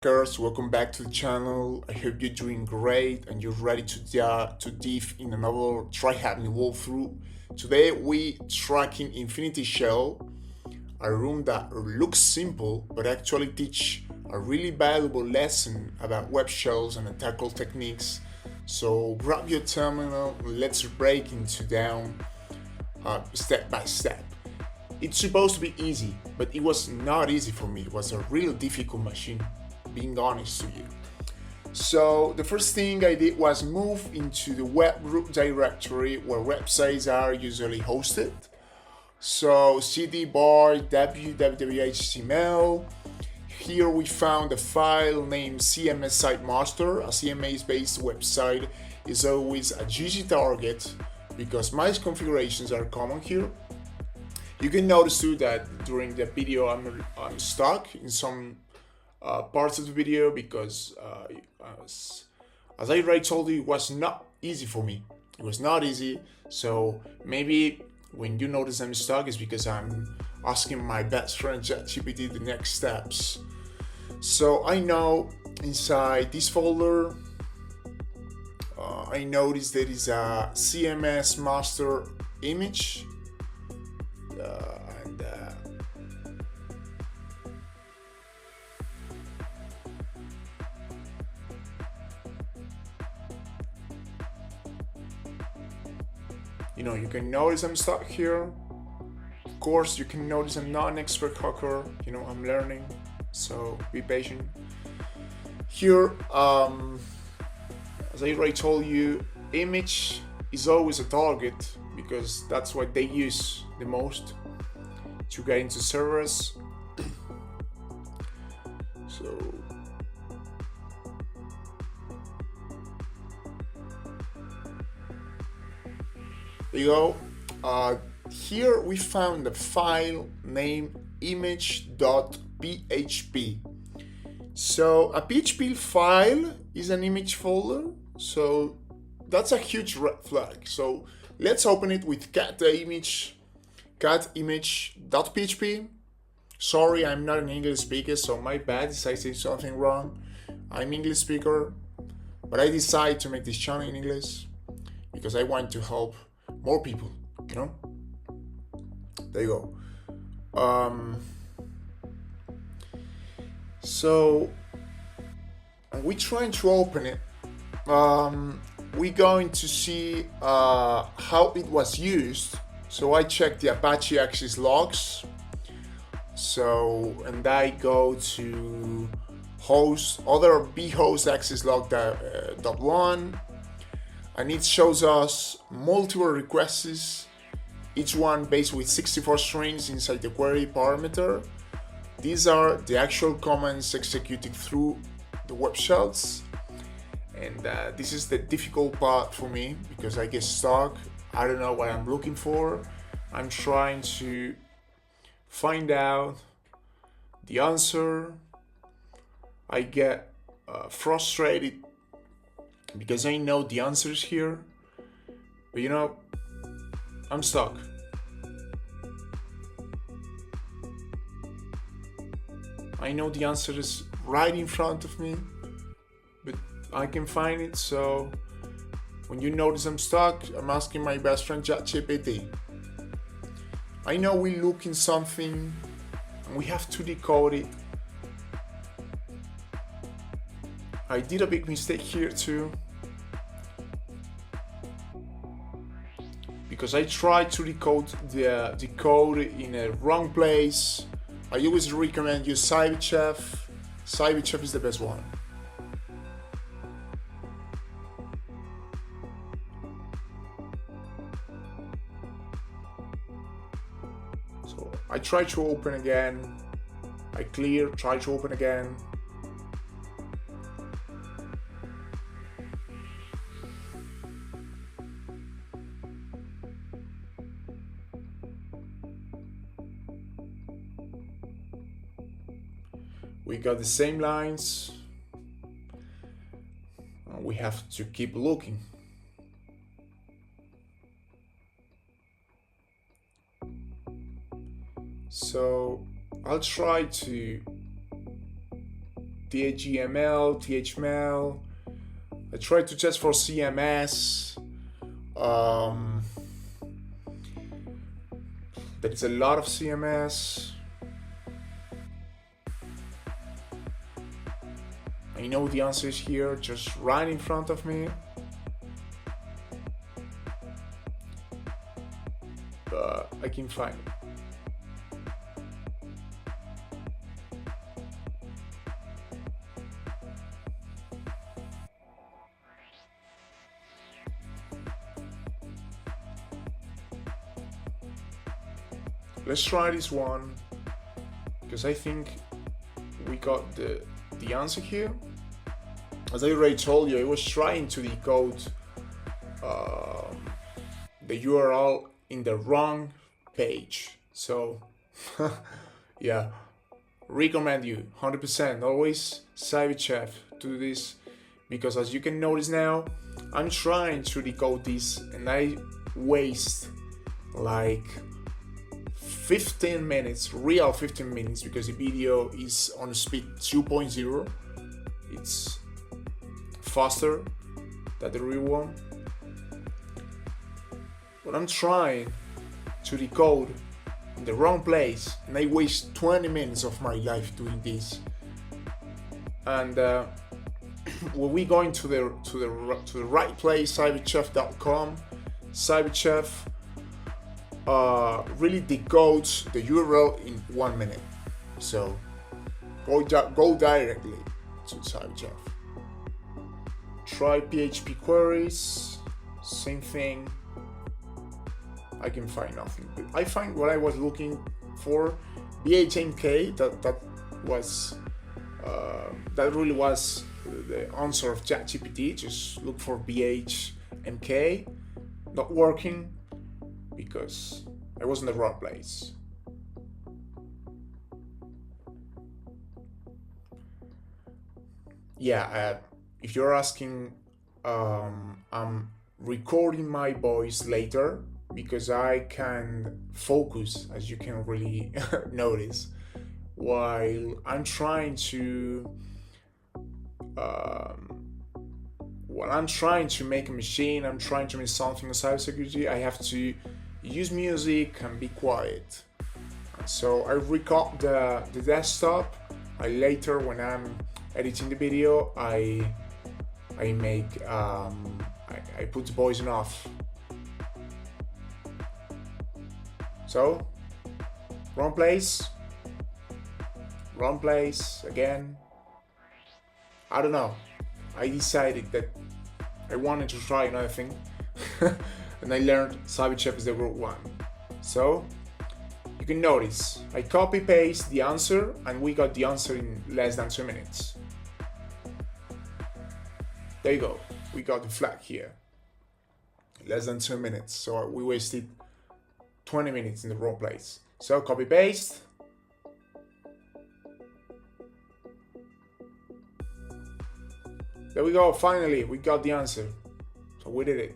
Hackers, welcome back to the channel. I hope you're doing great and you're ready to dive in another TryHackMe walkthrough. Today we tracking Infinity Shell, a room that looks simple but actually teach a really valuable lesson about web shells and attacker techniques. So grab your terminal, let's break into down step by step. It's supposed to be easy, but it was not easy for me. It was a real difficult machine, being honest to you. So the first thing I did was move into the web root directory where websites are usually hosted. So cd bar www.html. Here we found a file named CMS Site Master. A CMS-based website is always a juicy target because my configurations are common here. You can notice too that during the video I'm stuck in some parts of the video because as I already told you, it was not easy for me. It was not easy. So maybe when you notice I'm stuck is because I'm asking my best friend ChatGPT the next steps. So I know inside this folder I noticed there is a CMS master image and you can notice I'm stuck here. Of course, you can notice I'm not an expert hacker. I'm learning, so be patient. Here, as I already told you, image is always a target because that's what they use the most to get into servers. So there you go. Here we found a file named image.php. So a PHP file is an image folder, so that's a huge red flag. So let's open it with cat image.php. Sorry, I'm not an English speaker, so my bad if I say something wrong. I'm English speaker, but I decided to make this channel in English because I want to help more people, There you go. So we're trying to open it. We're going to see how it was used. So I checked the Apache access logs. And I go to other bhost access log.1, and it shows us multiple requests, each one based with 64 strings inside the query parameter. These are the actual commands executed through the web shells, and this is the difficult part for me because I get stuck. I don't know what I'm looking for. I'm trying to find out the answer. I get frustrated because I know the answers here, but I'm stuck. I know the answer is right in front of me, but I can find it. So when you notice I'm stuck, I'm asking my best friend ChatGPT. I know we look in something and we have to decode it. I did a big mistake here too, because I tried to decode the code in a wrong place. I always recommend use cyberchef. Cyberchef is the best one. So I try to open again. I clear, try to open again. We got the same lines. We have to keep looking. So I'll try to THGML, THML. I tried to test for CMS. There is a lot of CMS. I know the answer is here, just right in front of me. But I can find it. Let's try this one, because I think we got the answer here. As I already told you, I was trying to decode the URL in the wrong page. So yeah, recommend you 100% always CyberChef to do this, because as you can notice now, I'm trying to decode this and I waste like 15 minutes, real 15 minutes, because the video is on speed 2.0. It's faster than the real one. But I'm trying to decode in the wrong place and I waste 20 minutes of my life doing this. And when we go into the right place, cyberchef.com, CyberChef really decodes the URL in 1 minute. So go directly to CyberChef. Try PHP queries, same thing. I can find nothing. I find what I was looking for, BHMK. That really was the answer of ChatGPT. Just look for BHMK. Not working because I was in the wrong place. Yeah, if you're asking, I'm recording my voice later because I can focus, as you can really notice, while I'm trying to make a machine, I'm trying to make something in cybersecurity, I have to use music and be quiet. So I record the desktop. Later, when I'm editing the video, I put the voice on off. So wrong place again. I don't know. I decided that I wanted to try another thing and I learned CyberChef is the good one. So you can notice I copy paste the answer and we got the answer in less than 2 minutes. There you go. We got the flag here. Less than 2 minutes. So we wasted 20 minutes in the wrong place. So copy paste. There we go. Finally, we got the answer. So we did it.